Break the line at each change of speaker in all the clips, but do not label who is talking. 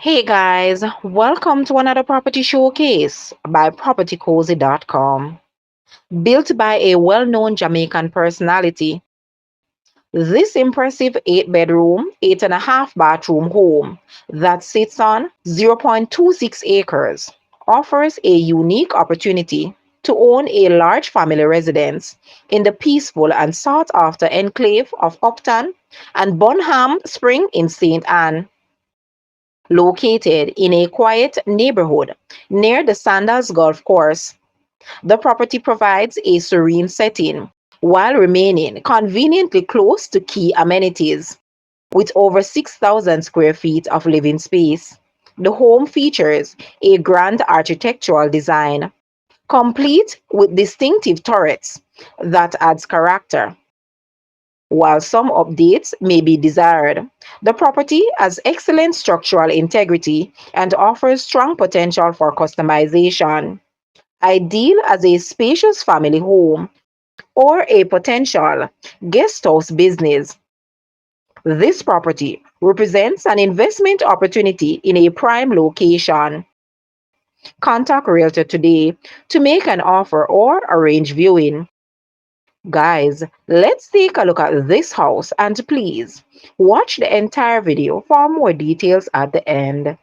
Hey guys, welcome to another property showcase by PropertyCozy.com. Built by a well known Jamaican personality, this impressive 8 bedroom, 8.5 bathroom home that sits on 0.26 acres offers a unique opportunity to own a large family residence in the peaceful and sought after enclave of Upton and Bonham Spring in St. Anne. Located in a quiet neighborhood near the Sandals Golf Course, the property provides a serene setting while remaining conveniently close to key amenities. With over 6,000 square feet of living space, the home features a grand architectural design, complete with distinctive turrets that adds character. While some updates may be desired, the property has excellent structural integrity and offers strong potential for customization, ideal as a spacious family home or a potential guest house business. This property represents an investment opportunity in a prime location. Contact Realtor today to make an offer or arrange viewing. Guys, let's take a look at this house and please watch the entire video for more details at the end.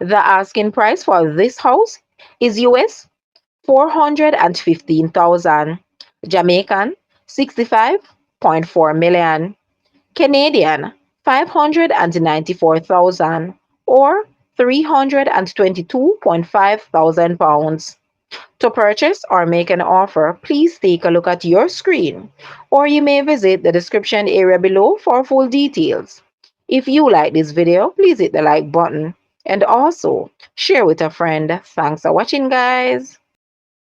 The asking price for this house is US 415,000, Jamaican 65.4 million, Canadian 594,000 or 322.5 thousand pounds. To purchase or make an offer, please take a look at your screen, or you may visit the description area below for full details. If you like this video, please hit the like button and also share with a friend. Thanks for watching, guys.